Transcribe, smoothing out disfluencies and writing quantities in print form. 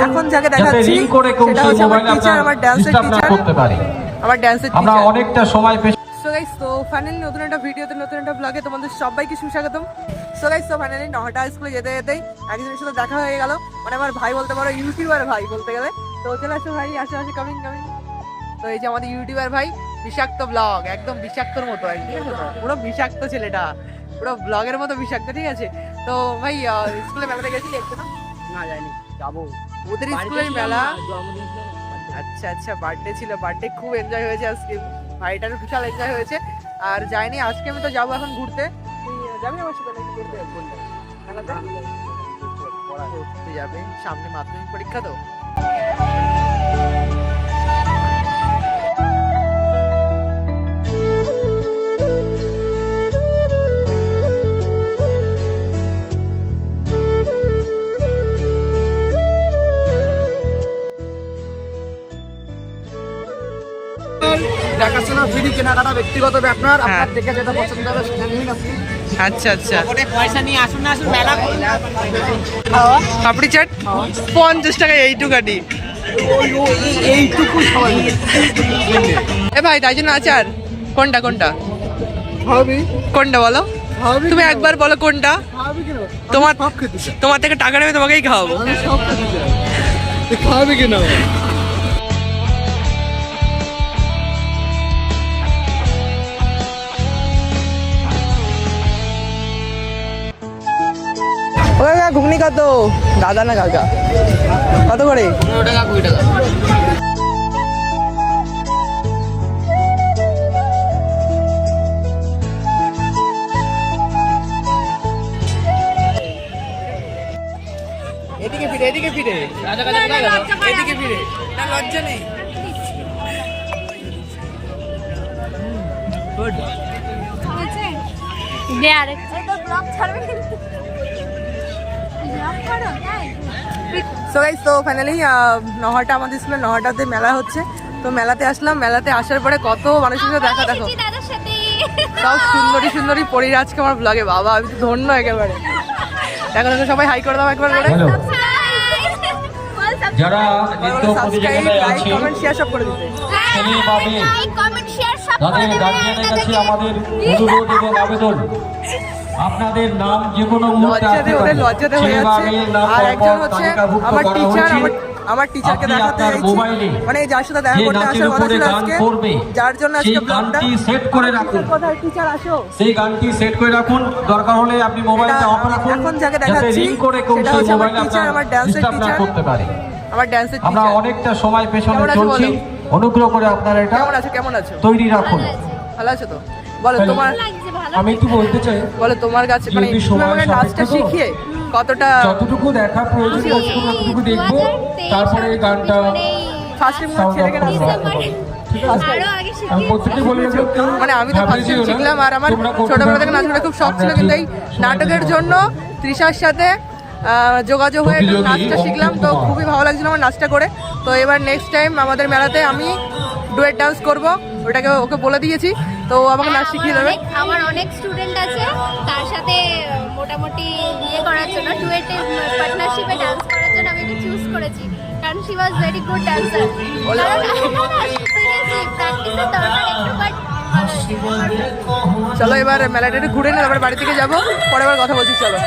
এখন যাকে দেখাচ্ছি সেটা হচ্ছে আমার টিচার, আমার ডান্সের টিচার, আমার ডান্সের টিচার। আমরা অনেকটা সময় সো গাইস, তো ফাইনালি নতুন একটা ভিডিওতে, নতুন একটা ব্লগে তোমাদের সবাইকে সুস্বাগতম। সো গাইস, তো ফাইনালি নহাটা স্কুলে যেতে যেতেই একজনের সাথে দেখা হয়ে গেল, মানে আমার ভাই বলতে পারো, ইউটিউবার ভাই বলতে গেলে। তো চলে আসো ভাই, আসো আসো, কামিং কামিং। তো এই যে আমাদের ইউটিউবার ভাই, বিষাক্ত ব্লগ, একদম বিষাক্তর মতো, পুরো বিষাক্ত ছেলেটা, পুরো ব্লগের মতো বিষাক্ত, ঠিক আছে। তো ভাই স্কুলে মেলাতে গেছিলি একটু? না যাইনি, যাবো। ওদের স্কুলের মেলা? আচ্ছা আচ্ছা, বার্থডে ছিল, বার্থডে খুব এনজয় হয়েছে আজকে, ভাইটারও বিশাল এনজয় হয়েছে। আর যাইনি আজকে, আমি তো যাবো এখন ঘুরতে। তুই যাবি আমার সাথে নাকি ঘুরতে? ঘুরতে যাবে, সামনে মাধ্যমিক পরীক্ষা তো। দেখাশোনা ফ্রি, কেনাকাটা ব্যক্তিগত ব্যাপার, আপনার দেখে যেটা পছন্দ হবে সেটা নিন আপনি। আচ্ছা আচ্ছা, পয়সা নিয়ে আসুন না, আসুন মেলা পাপড়ি চাট 50 টাকা এইটুকাটি। এইটুকু সবাই এ ভাই, তাই জন্য আচার কোনটা কোনটা খাবি, কোনটা বলো তুমি একবার বলো কোনটা। খাবি কেন? তোমার সব খেতে চাই, তোমার থেকে টাকা নেবে, তোমাকেই খাওয়াবো। আমি সব খেতে চাই, তুই খাবি কেন? ও কাকা, ঘুগনি কত? দাদা না কাকা, কত করে? 15 টাকা 20 টাকা। এদিকে ফিরে, এদিকে ফিরে, এদিকে ফিরে, না লজ্জা নেই। সো গাইস, তো ফাইনালি নহাটা, আমাদের স্কুলে নহাটাতে মেলা হচ্ছে। তো মেলাতে আসলাম, মেলাতে আসার পরে কত মানুষের সাথে দেখা, দেখো সব সুন্দরী সুন্দরী পরীরা আজকে আমার ব্লগে। বাবা, আমি তো ধন্য একেবারে। দেখো দেখো, সবাই হাই করে দাও একবার করে। যারা নৃত্য প্রতিযোগিতায় আছে, কমেন্ট শেয়ার সব করে দিতে। ছেলে বা মেয়ে, তাদের গার্জিয়ানের কাছে আমাদের অনুরোধ এবং আবেদন, আপনাদের নাম যে কোনো মুহূর্তে আসতে পারে। লজ্জাতে হয়ে ছেলে বা যাচ্ছে। মেয়ের নাম আর একজন পরপর হচ্ছে তালিকাভুক্ত আমার করা টিচার, হয়েছে। আমার টিচারকে আপনি দেখাতে আপনার চাইছি, মোবাইলে মানে যার সাথে দেখা যে করতে নাচের আসার কথা উপরে ছিল গান আজকে, করবে, যার জন্য সেই আজকে ব্লগটা। গানটি সেট করে রাখুন। কোথায় টিচার আসো? সেই গানটি সেট করে রাখুন, দরকার হলে আপনি মোবাইলটা অফ রাখুন, এখন যাকে যাতে দেখাচ্ছি রিং করে কেউ সেটা সেই হচ্ছে আমার মোবাইলে টিচার, আমার আপনার ডান্সের ডিস্টার্ব না টিচার, করতে পারে। আমার ডান্সের আমরা টিচার। অনেকটা সময় পেছনে কেমন আছো চলছি, বলো? অনুগ্রহ করে আপনারা এটা কেমন আছো, কেমন আছো? তৈরি রাখুন। ভালো আছো তো? বলো হ্যালো। তোমার, আমি একটু বলতে চাই, বলো তোমার কাছে, মানে যদি তুমি সময় আমাকে নাচটা সাপেক্ষ তো, শিখিয়ে কতটা যতটুকু দেখা প্রয়োজন ততটুকু দেখবো, তারপরে এই গানটা ফার্স্ট টাইম ছেলেকে নাচতে। ঠিক আছে? আমি প্রত্যেককে বলে রাখবো, কেউ মানে আমি তো ঘাবড়ে ফার্স্ট টাইম যেও না। শিখলাম, আর আমার তোমরা করতে ছোটবেলা থেকে থাকো। নাচটা খুব শখ ছিল, কিন্তু এই নাটকের জন্য তৃষার সাথে যোগাযোগ হয়ে একটু নাচটা শিখলাম। তো খুবই ভালো লাগছিল আমার নাচটা করে। তো এবার নেক্সট টাইম আমাদের মেলাতে আমি ডুয়েট ডান্স করব, ওটাকে ওকে বলে দিয়েছি, তো ও আমাকে নাচ শিখিয়ে দেবে। আমার অনেক স্টুডেন্ট আছে, তার সাথে মোটামুটি ইয়ে করার জন্য, ডুয়েটে পার্টনারশিপে ডান্স করার জন্য আমি ওকে চুজ করেছি, কারণ she was very good dancer. প্র্যাকটিসের দরকার একটু, বাট চলো এবার মেলাটা একটু ঘুরে নিয়ে তারপরে বাড়ি থেকে যাবো, পরে আবার কথা বলছি, চলো।